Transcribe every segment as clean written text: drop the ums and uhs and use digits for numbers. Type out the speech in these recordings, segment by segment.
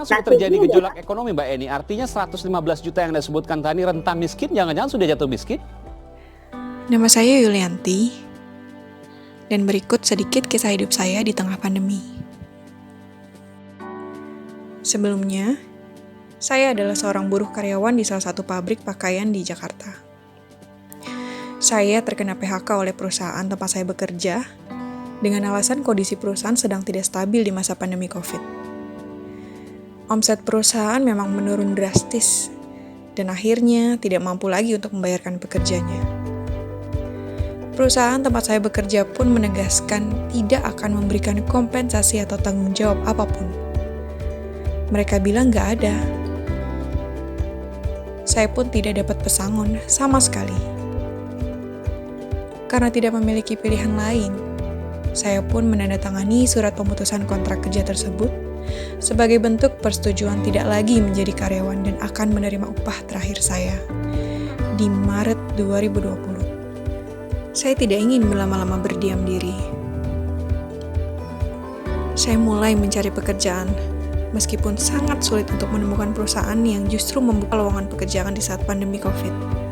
sudah terjadi gejolak ekonomi Mbak Eni? Artinya 115 juta yang Anda sebutkan tadi rentan miskin, jangan-jangan sudah jatuh miskin? Nama saya Yulianti, dan berikut sedikit kisah hidup saya di tengah pandemi. Sebelumnya, saya adalah seorang buruh karyawan di salah satu pabrik pakaian di Jakarta. Saya terkena PHK oleh perusahaan tempat saya bekerja dengan alasan kondisi perusahaan sedang tidak stabil di masa pandemi COVID. Omset perusahaan memang menurun drastis, dan akhirnya tidak mampu lagi untuk membayarkan pekerjanya. Perusahaan tempat saya bekerja pun menegaskan tidak akan memberikan kompensasi atau tanggung jawab apapun. Mereka bilang nggak ada. Saya pun tidak dapat pesangon sama sekali. Karena tidak memiliki pilihan lain, saya pun menandatangani surat pemutusan kontrak kerja tersebut sebagai bentuk persetujuan tidak lagi menjadi karyawan dan akan menerima upah terakhir saya di Maret 2020. Saya tidak ingin berlama-lama berdiam diri. Saya mulai mencari pekerjaan, meskipun sangat sulit untuk menemukan perusahaan yang justru membuka lowongan pekerjaan di saat pandemi COVID.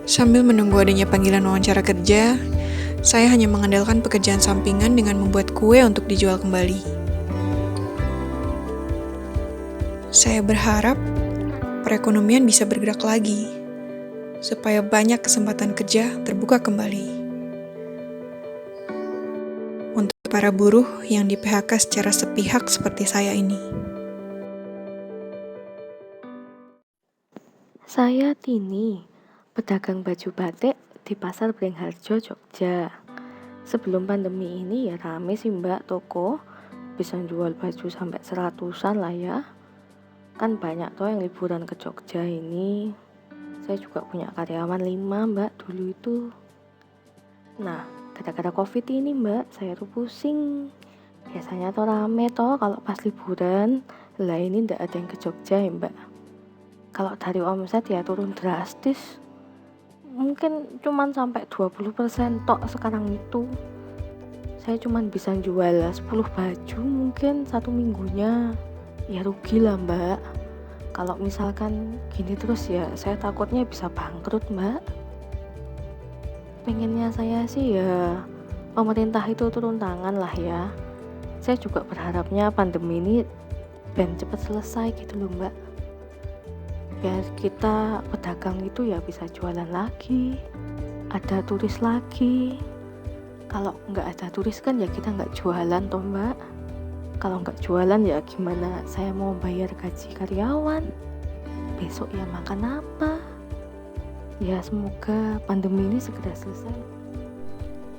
Sambil menunggu adanya panggilan wawancara kerja, saya hanya mengandalkan pekerjaan sampingan dengan membuat kue untuk dijual kembali. Saya berharap perekonomian bisa bergerak lagi, supaya banyak kesempatan kerja terbuka kembali. Untuk para buruh yang di-PHK secara sepihak seperti saya ini. Saya Tini, pedagang baju batik di Pasar Beringharjo, Jogja. Sebelum pandemi ini ya rame sih Mbak toko, bisa jual baju sampai 100-an lah ya. Kan banyak toh yang liburan ke Jogja ini. Saya juga punya karyawan 5 Mbak dulu itu. Nah, gara-gara COVID ini Mbak, saya tuh pusing. Biasanya tuh rame toh kalau pas liburan. Lah ini ndak ada yang ke Jogja ya Mbak. Kalau dari omset ya turun drastis. Mungkin cuman sampai 20% tok sekarang itu. Saya cuman bisa jual 10 baju mungkin satu minggunya. Ya rugi lah Mbak. Kalau misalkan gini terus ya saya takutnya bisa bangkrut Mbak. Pengennya saya sih ya pemerintah itu turun tangan lah ya. Saya juga berharapnya pandemi ini ben cepat selesai gitu loh Mbak. Biar kita pedagang itu ya bisa jualan lagi, ada turis lagi. Kalau nggak ada turis kan ya kita nggak jualan toh Mbak. Kalau nggak jualan ya gimana saya mau bayar gaji karyawan? Besok ya makan apa? Ya semoga pandemi ini segera selesai.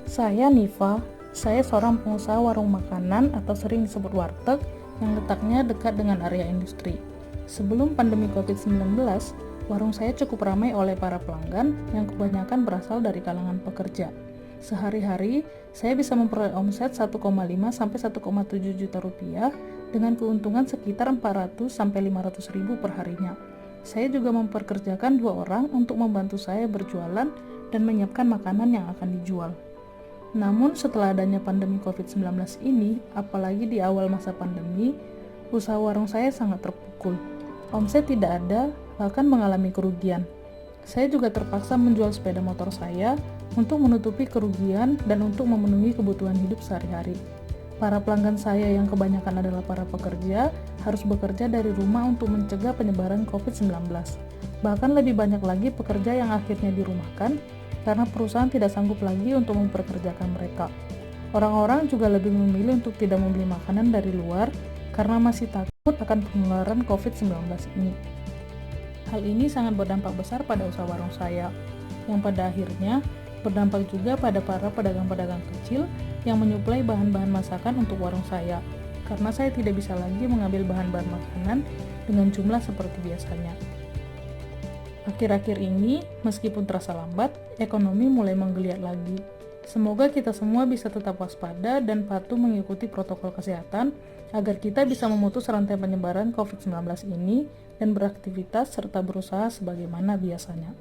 Saya Niva, saya seorang pengusaha warung makanan atau sering disebut warteg yang letaknya dekat dengan area industri. Sebelum pandemi COVID-19, warung saya cukup ramai oleh para pelanggan yang kebanyakan berasal dari kalangan pekerja. Sehari-hari, saya bisa memperoleh omset 1,5 sampai 1,7 juta rupiah dengan keuntungan sekitar 400 sampai 500 ribu per harinya. Saya juga memperkerjakan 2 orang untuk membantu saya berjualan dan menyiapkan makanan yang akan dijual. Namun setelah adanya pandemi COVID-19 ini, apalagi di awal masa pandemi, usaha warung saya sangat terpukul. Omset tidak ada, bahkan mengalami kerugian. Saya juga terpaksa menjual sepeda motor saya untuk menutupi kerugian dan untuk memenuhi kebutuhan hidup sehari-hari. Para pelanggan saya yang kebanyakan adalah para pekerja harus bekerja dari rumah untuk mencegah penyebaran COVID-19. Bahkan lebih banyak lagi pekerja yang akhirnya dirumahkan karena perusahaan tidak sanggup lagi untuk memperkerjakan mereka. Orang-orang juga lebih memilih untuk tidak membeli makanan dari luar karena masih takut akan penularan COVID-19 ini. Hal ini sangat berdampak besar pada usaha warung saya, yang pada akhirnya berdampak juga pada para pedagang-pedagang kecil yang menyuplai bahan-bahan masakan untuk warung saya, karena saya tidak bisa lagi mengambil bahan-bahan makanan dengan jumlah seperti biasanya. Akhir-akhir ini, meskipun terasa lambat, ekonomi mulai menggeliat lagi. Semoga kita semua bisa tetap waspada dan patuh mengikuti protokol kesehatan agar kita bisa memutus rantai penyebaran COVID-19 ini dan beraktivitas serta berusaha sebagaimana biasanya.